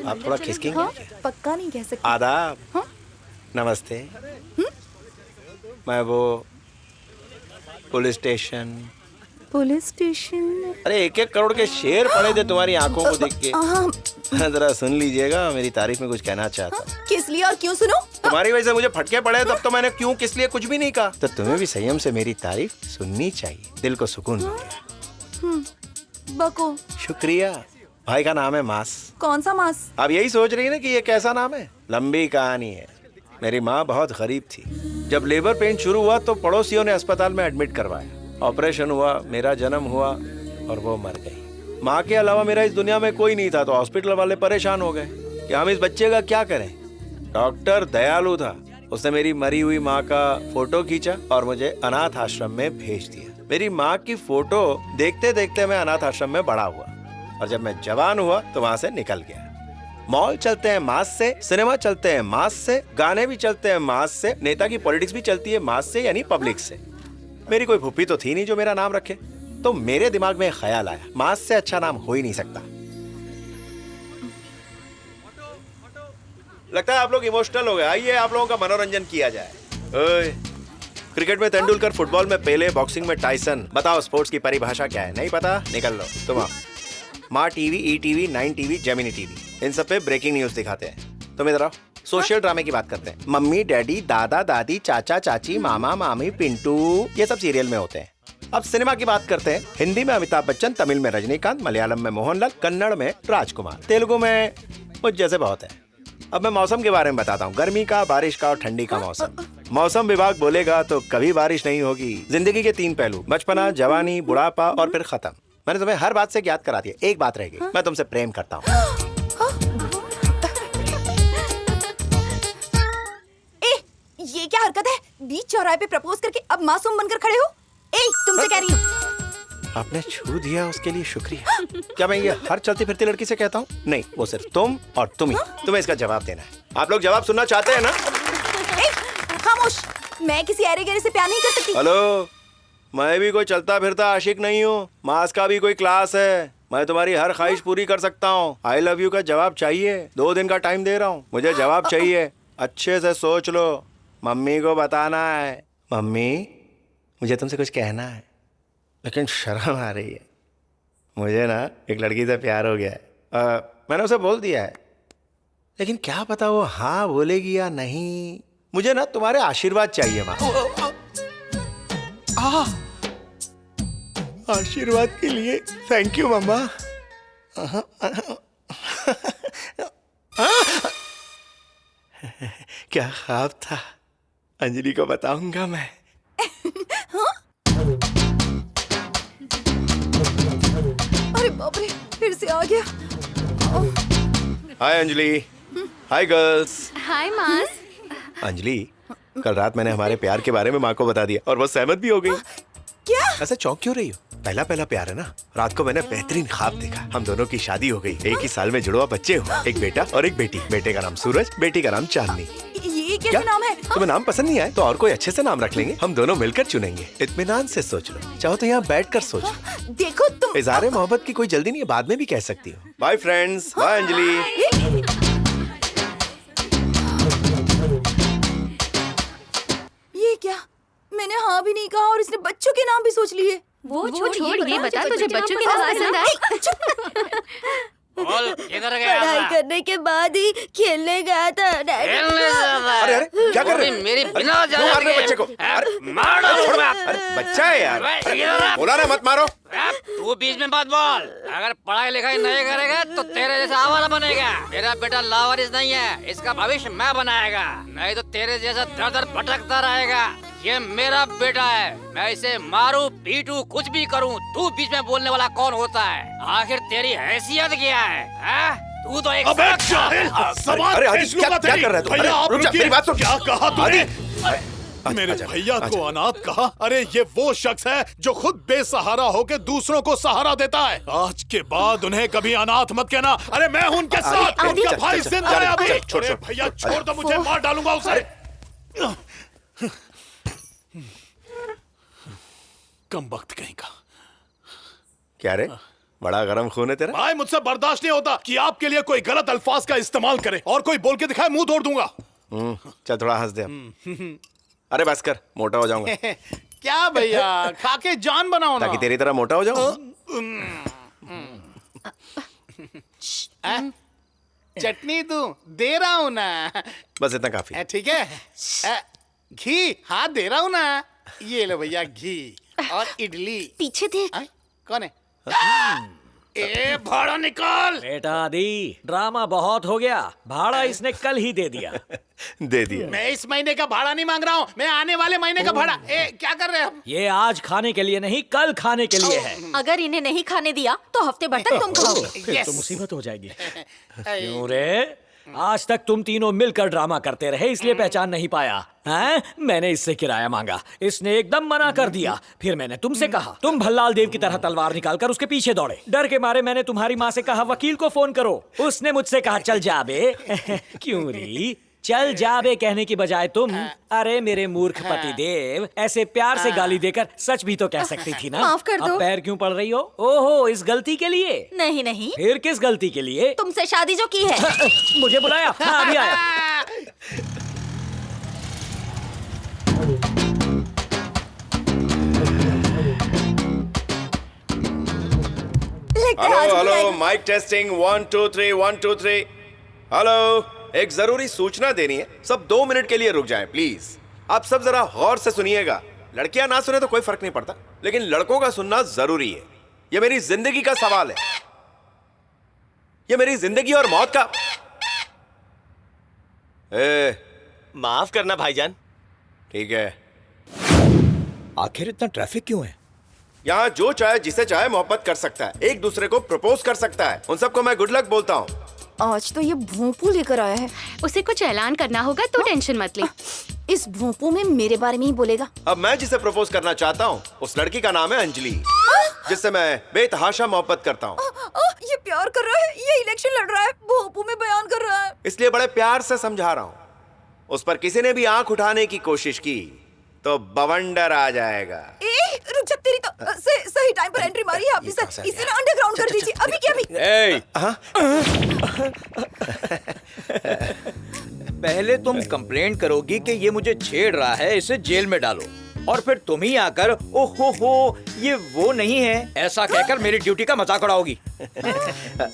आप थोड़ा खिसकेंगे हाँ, क्या? पक्का नहीं कह सकती। आदाब। हाँ? नमस्ते। मैं वो पुलिस स्टेशन। Police station. अरे 1-1 करोड़ के शेर पड़े थे तुम्हारी आंखों को देख के। हाँ, जरा सुन लीजिएगा, मेरी तारीफ में कुछ कहना चाहता हूँ। किस लिए और क्यों सुनो? तुम्हारी वजह से मुझे फटके पड़े, तब तो मैंने क्यों किस लिए कुछ भी नहीं कहा। तो तुम्हें भी संयम से मेरी तारीफ सुननी चाहिए, दिल को सुकून मिलेगा। बको। शुक्रिया। भाई का नाम है मास। कौन सा मास? आप यही सोच रही है ना कि ये कैसा नाम है? लंबी कहानी है। मेरी माँ बहुत गरीब थी। जब लेबर पेन शुरू हुआ तो पड़ोसियों ने अस्पताल में एडमिट करवाया। ऑपरेशन हुआ, मेरा जन्म हुआ और वो मर गई। माँ के अलावा मेरा इस दुनिया में कोई नहीं था, तो हॉस्पिटल वाले परेशान हो गए कि हम इस बच्चे का क्या करें। डॉक्टर दयालु था, उसने मेरी मरी हुई माँ का फोटो खींचा और मुझे अनाथ आश्रम में भेज दिया। मेरी माँ की फोटो देखते देखते मैं अनाथ आश्रम में बड़ा हुआ, और जब मैं जवान हुआ तो वहां से निकल गया। मॉल चलते हैं मास से, सिनेमा चलते हैं मास से, गाने भी चलते हैं मास से, नेता की पॉलिटिक्स भी चलती है मास से, यानी पब्लिक से। मेरी कोई फूफी तो थी नहीं जो मेरा नाम रखे, तो मेरे दिमाग में ख्याल आया मास से अच्छा नाम हो ही नहीं सकता। लगता है आप लोग इमोशनल हो गए। आइए आप लोगों का मनोरंजन किया जाए। ओए, क्रिकेट में तेंदुलकर, फुटबॉल में पेले, बॉक्सिंग में टाइसन। बताओ स्पोर्ट्स की परिभाषा क्या है? नहीं पता? निकल लो। तुम आओ। Maa TV, ETV, 9 TV, Gemini TV, इन सब पे ब्रेकिंग न्यूज दिखाते हैं। तुम इधर आओ। सोशल ड्रामे की बात करते हैं। मम्मी डैडी, दादा दादी, चाचा चाची, मामा मामी, पिंटू, ये सब सीरियल में होते हैं। अब सिनेमा की बात करते हैं। हिंदी में अमिताभ बच्चन, तमिल में रजनीकांत, मलयालम में मोहनलाल, कन्नड़ में राजकुमार, तेलुगु में मुझ जैसे बहुत है। अब मैं मौसम के बारे में बताता हूँ। गर्मी का, बारिश का और ठंडी का मौसम। मौसम विभाग बोलेगा तो कभी बारिश नहीं होगी। जिंदगी के 3 पहलू, बचपना, जवानी, बुढ़ापा और फिर खत्म। मैंने तुम्हें हर बात से याद करा दिया, एक बात रह गई। मैं तुमसे प्रेम करता हूँ। ये क्या हरकत है? बीच चौराहे पे प्रपोज करके अब मासूम बनकर खड़े हो? तुमसे कह रही हूँ। आपने छू दिया, उसके लिए शुक्रिया। क्या मैं ये हर चलती फिरती लड़की से कहता हूँ? नहीं, वो सिर्फ तुम और तुम ही। तुम्हें इसका जवाब देना है। आप लोग जवाब सुनना चाहते हैं ना? खामोश। मैं किसी ऐरे गैरे से प्यार नहीं कर सकती। हेलो, मैं भी कोई चलता फिरता आशिक नहीं हूँ। मास का भी कोई क्लास है। मैं तुम्हारी हर ख्वाहिश पूरी कर सकता हूँ। आई लव यू का जवाब चाहिए? 2 दिन का टाइम दे रहा हूँ, मुझे जवाब चाहिए। अच्छे से सोच लो, मम्मी को बताना है। मम्मी, मुझे तुमसे कुछ कहना है, लेकिन शर्म आ रही है। मुझे ना एक लड़की से प्यार हो गया है। मैंने उसे बोल दिया है, लेकिन क्या पता वो हाँ बोलेगी या नहीं। मुझे ना तुम्हारे आशीर्वाद चाहिए माँ। आशीर्वाद के लिए थैंक यू मम्मा। क्या ख्वाब था, अंजलि को बताऊंगा मैं। अरे बाप रे, फिर से आ गया। Hi Anjali. Hi girls. Hi मास। अंजलि, कल रात मैंने हमारे प्यार के बारे में माँ को बता दिया और वो सहमत भी हो गई। क्या? ऐसे चौंक क्यों रही हो? पहला पहला प्यार है ना। रात को मैंने बेहतरीन ख्वाब देखा, हम दोनों की शादी हो गई। एक ही साल में जुड़वा बच्चे हो, एक बेटा और एक बेटी। बेटे का नाम सूरज, बेटी का नाम चांदनी। ये कैसे नाम है? तुम्हें नाम पसंद नहीं आए तो और कोई अच्छे से नाम रख लेंगे। हम दोनों मिलकर चुनेंगे। इत्मीनान से सोच लो, चाहो तो यहाँ बैठकर सोचो। देखो तुम। इज़हारे मोहब्बत की कोई जल्दी नहीं है, बाद में भी कह सकती हो। Bye friends, bye Anjali. ये क्या? मैंने हाँ भी नहीं कहा और इसने बच्चों के नाम भी सोच लिए। वो छोड़, ये बता तुझे बच्चों के नाम पसंद आए? बोल, किधर गया पढ़ाई था? करने के बाद ही खेलने गया था डैडी। खेलने जाता है। अरे क्या कर रहे हो? मेरी बिना क्यों जाने मार रहे हो के- बच्चे को? अरे, मार डालूंगा मैं। अरे बच्चा है यार। अरे, इधर आ। बोला ना मत मारो। तू बीच में मत बोल। अगर पढ़ाई लिखाई नहीं करेगा तो तेरे जैसा आवारा बनेगा। मेरा बेटा लावारिस नहीं है, इसका भविष्य मैं बनाएगा, नहीं तो तेरे जैसा दर दर भटकता रहेगा। ये मेरा बेटा है, मैं इसे मारूं पीटूं कुछ भी करूं, तू बीच में बोलने वाला कौन होता है? आखिर तेरी हैसियत क्या है, हाँ? तू तो एक अबे सड़क- जाहिल, सवाल अरे आदि, खींच लूंगा क्या तेरी। कर रहा है तू? भैया, अरे, आप रुक जा, रुकिए। मेरी बात सुन। क्या कहा तूने? आजा, मेरे भैया आजा। को अनाथ कहा? अरे ये वो शख्स है जो खुद बेसहारा होके दूसरों को सहारा देता है। आज के बाद उन्हें कभी अनाथ मत कहना। अरे मैं हूं उनके साथ, आदि, उनका चल, भाई चल, जिंदा चल, है अभी। चल, छोड़, अरे छोड़। भैया छोड़ दो मुझे, मार डालूंगा उसे। कम वक्त कहीं का। क्या रे, बड़ा गरम खून है तेरा। भाई मुझसे बर्दाश्त नहीं होता कि आपके लिए कोई गलत अल्फाज का इस्तेमाल करे, और कोई बोल के दिखाए मुंह तोड़ दूंगा। चल थोड़ा हंस दे अब। अरे बस कर, मोटा हो जाऊंगा। क्या भैया, खा के जान बनाओ ना। ताकि तेरी तरह मोटा हो जाऊं। चटनी तू दे रहा हूँ ना। बस इतना काफी। ठीक है। घी हाथ दे रहा हूँ ना। ये लो भैया घी और इडली। पीछे देख। कौन है? ए भाड़ा निकाल। बेटा आदि, ड्रामा बहुत हो गया। भाड़ा इसने कल ही दे दिया। दे दिया। मैं इस महीने का भाड़ा नहीं मांग रहा हूँ, मैं आने वाले महीने का भाड़ा। क्या कर रहे हैं हम? ये आज खाने के लिए नहीं, कल खाने के लिए है। अगर इन्हें नहीं खाने दिया तो हफ्ते भर तक तुम खाओगे। फिर तो मुसीबत हो जाएगी। क्यों रे? आज तक तुम तीनों मिलकर ड्रामा करते रहे, इसलिए पहचान नहीं पाया हैं? मैंने इससे किराया मांगा, इसने एकदम मना कर दिया। फिर मैंने तुमसे कहा, तुम भल्लाल देव की तरह तलवार निकालकर उसके पीछे दौड़े। डर के मारे मैंने तुम्हारी माँ से कहा वकील को फोन करो, उसने मुझसे कहा चल जा बे। क्यों री? चल जा बे कहने की बजाय तुम, अरे मेरे मूर्ख पति देव, ऐसे प्यार से गाली देकर सच भी तो कह सकती थी ना। माफ कर दो। अब पैर क्यों पड़ रही हो? ओहो, इस गलती के लिए? नहीं नहीं, फिर किस गलती के लिए? तुमसे शादी जो की है। मुझे बुलाया? हाँ, अभी आया। लगता है आज हेलो भी हेलो, आएगा। Mic testing 1 2 3 1 2 3। हेलो, एक जरूरी सूचना देनी है, सब 2 मिनट के लिए रुक जाएं प्लीज। आप सब जरा गौर से सुनिएगा। लड़कियां ना सुने तो कोई फर्क नहीं पड़ता, लेकिन लड़कों का सुनना जरूरी है। ये मेरी जिंदगी का सवाल है, ये मेरी जिंदगी और मौत का। माफ करना भाईजान। ठीक है। आखिर इतना ट्रैफिक क्यों है? यहाँ जो चाहे जिसे चाहे मोहब्बत कर सकता है, एक दूसरे को प्रपोज कर सकता है। उन सबको मैं गुड लक बोलता हूँ। आज तो ये भोंपू लेकर आया है। उसे कुछ ऐलान करना होगा तो टेंशन मत ले। इस भोंपू में मेरे बारे में ही बोलेगा। अब मैं जिसे प्रपोज करना चाहता हूँ उस लड़की का नाम है अंजलि, जिससे मैं बेतहाशा मोहब्बत करता हूँ। ये प्यार कर रहा है, ये इलेक्शन लड़ रहा है, भोंपू में बयान कर रहा है। इसलिए बड़े प्यार से समझा रहा हूँ। उस पर किसी ने भी आंख उठाने की कोशिश की तो बवंडर आ जाएगा। रुक जा, तेरी तो सही टाइम पर एंट्री मारी है आपने सर। इसे ना अंडरग्राउंड कर दीजिए अभी क्या अभी। पहले तुम कंप्लेंट करोगी कि ये मुझे छेड़ रहा है, इसे जेल में डालो, और फिर तुम ही आकर ओहो हो ये वो नहीं है ऐसा कहकर मेरी ड्यूटी का मजाक उड़ाओगी।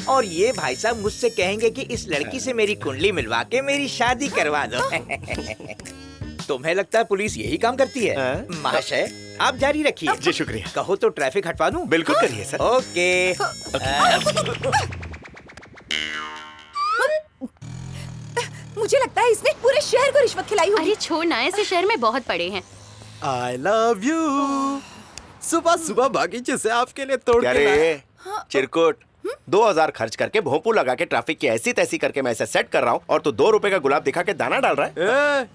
और ये भाई साहब मुझसे कहेंगे कि इस लड़की से मेरी कुंडली मिलवा के मेरी शादी करवा दो। तुम्हें लगता है पुलिस यही काम करती है? महाशय आप जारी रखिए। जी शुक्रिया। कहो तो ट्रैफिक हटवा दूं? बिल्कुल करिए सर। ओके। मुझे लगता है इसने पूरे शहर को रिश्वत खिलाई होगी। अरे छोड़ ना, ऐसे शहर में बहुत पड़े हैं। I love you। सुबह सुबह बागीचे से आपके लिए तोड़ क्या के लाया। रे चिरकुट, 2000 खर्च करके भोंपू लगा के ट्रैफिक की ऐसी तैसी करके मैं इसे सेट कर रहा हूँ, और तू 2 रुपए का गुलाब दिखा के दाना डाल रहा है।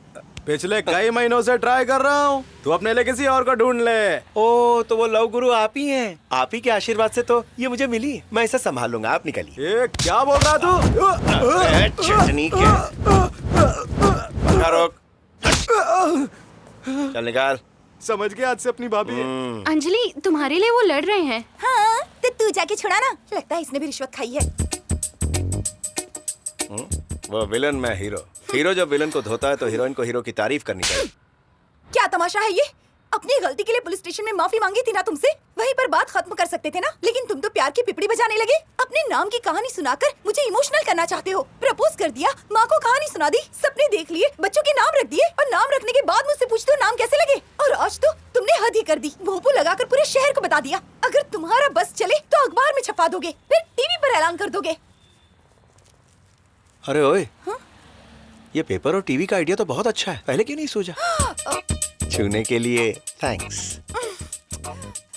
पिछले कई महीनों से ट्राई कर रहा हूँ, तू अपने लिए किसी और को ढूंढ ले। ओ तो वो लव गुरु आप ही हैं। आप ही के आशीर्वाद से तो ये मुझे मिली। मैं इसे संभाल लूंगा, आप निकलिए। ये क्या बोल रहा तू? चटनी के रोक। चल निकाल। समझ गया, आज से अपनी भाभी है। अंजलि तुम्हारे लिए वो लड़ रहे हैं। हाँ, तो तू जाके छुड़ा ना। लगता है इसने भी रिश्वत खाई है। वो विलन, मैं हीरो। हीरो जब विलन को धोता है तो हीरोइन को हीरो की तारीफ करनी चाहिए। क्या तमाशा है ये? अपनी गलती के लिए पुलिस स्टेशन में माफी मांगी थी ना तुमसे, वहीं पर बात खत्म कर सकते थे ना। लेकिन तुम तो प्यार की पिपड़ी बजाने लगे। अपने नाम की कहानी सुनाकर मुझे इमोशनल करना चाहते हो। प्रपोज कर दिया, माँ को कहानी सुना दी, सपने देख लिए, बच्चों के नाम रख दिए, और नाम रखने के बाद मुझसे पूछते हो नाम कैसे लगे। और आज तो तुमने हद ही कर दी, भोंपू लगाकर पूरे शहर को बता दिया। अगर तुम्हारा बस चले तो अखबार में छपा दोगे, फिर टीवी पर ऐलान कर दोगे। अरे ओए, ये पेपर और टीवी का आइडिया तो बहुत अच्छा है, पहले क्यों नहीं सोचा? छूने के लिए थैंक्स।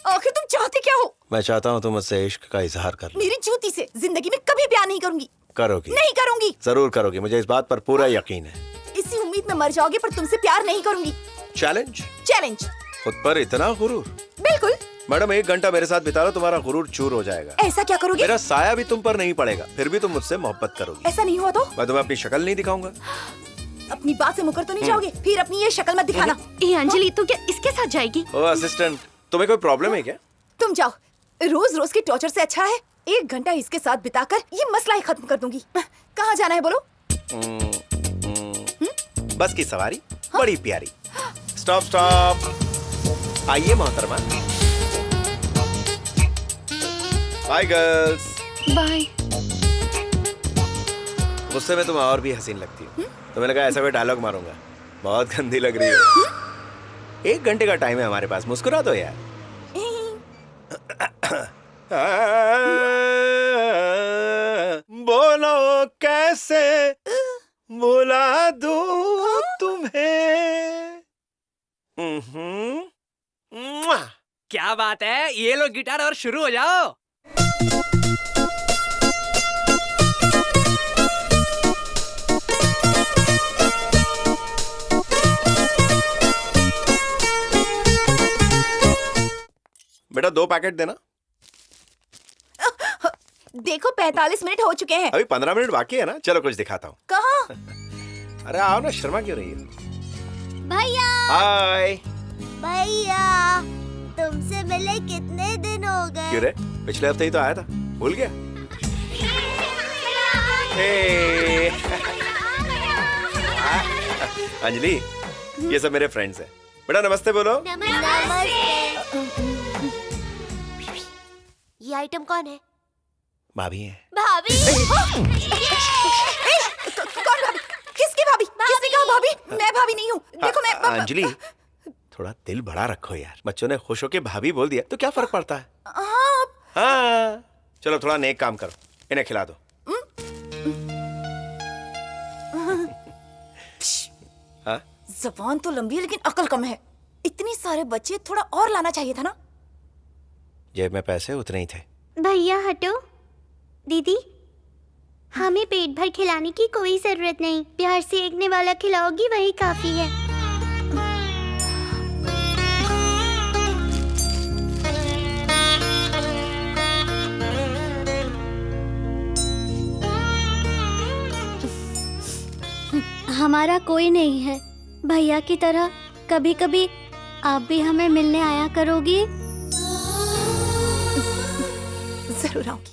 आखिर तुम चाहते क्या हो? मैं चाहता हूँ तुम मुझसे इश्क का इजहार कर लो। मेरी जूती से जिंदगी में कभी प्यार नहीं करूंगी। करोगी? नहीं करूंगी। जरूर करोगी, मुझे इस बात पर पूरा यकीन है। इसी उम्मीद में मर जाओगे, पर तुमसे प्यार नहीं करूंगी। चैलेंज? चैलेंज। खुद पर इतना गुरूर? बिल्कुल। मैडम 1 घंटा मेरे साथ बिता लो, तुम्हारा गुरूर चूर हो जाएगा। ऐसा क्या करोगे? मेरा साया भी तुम पर नहीं पड़ेगा, फिर भी तुम मुझसे मोहब्बत करोगी। ऐसा नहीं हुआ तो? मैं तुम्हें अपनी शक्ल नहीं दिखाऊंगा। अपनी बात से मुकर तो नहीं जाओगे? फिर अपनी ये शक्ल मत दिखाना। ए अंजलि, तू क्या इसके साथ जाएगी? ओ असिस्टेंट, तुम्हें कोई प्रॉब्लम है क्या? तुम जाओ, रोज रोज की टॉर्चर से अच्छा है 1 घंटा इसके साथ बिताकर ये मसला ही खत्म कर दूंगी। कहाँ जाना है बोलो? बस की सवारी बड़ी प्यारी। स्टॉप स्टॉप, आइए मोहतरमा। Bye girls. बाय। गुस्से में तुम और भी हसीन लगती हो, तो मैंने कहा ऐसा कोई डायलॉग मारूंगा। बहुत गंदी लग रही हो। 1 घंटे का टाइम है हमारे पास, मुस्कुरा दो यार। बोलो कैसे बुला दूं तुम्हें। मुआ। क्या बात है, ये लो गिटार और शुरू हो जाओ। बेटा 2 पैकेट देना। देखो 45 मिनट हो चुके हैं। अभी 15 मिनट बाकी है ना, चलो कुछ दिखाता हूँ। कहाँ? अरे आओ ना, शर्मा क्यों रही है? भैया हाय। भैया तुमसे मिले कितने दिन हो गए? क्यों रे, पिछले हफ्ते ही तो आया था, भूल गया? हे। अंजलि, ये सब मेरे फ्रेंड्स हैं। बेटा नमस्ते बोलो। नमस्ते। ये आइटम कौन है? भाभी है। भाभी। कौन भाभी? किसकी भाभी? किसने कहा भाभी? मैं भाभी नहीं हूँ। देखो मैं अंजलि, थोड़ा दिल बड़ा रखो यार। बच्चों ने खुश होके भाभी बोल दिया तो क्या फर्क पड़ता है? हाँ, चलो थोड़ा नेक काम करो, इन्हें खिला दो। हाँ? ज़बान तो लंबी है लेकिन अकल कम है। इतने सारे बच्चे, थोड़ा और लाना चाहिए था ना। जेब में पैसे उतने ही थे। भैया हटो। दीदी हमें पेट भर खिलाने की कोई जरूरत नहीं, प्यार से एकने वाला खिलाओगी वही काफी है। हमारा कोई नहीं है, भैया की तरह कभी कभी आप भी हमें मिलने आया करोगी? जरूर आऊंगी।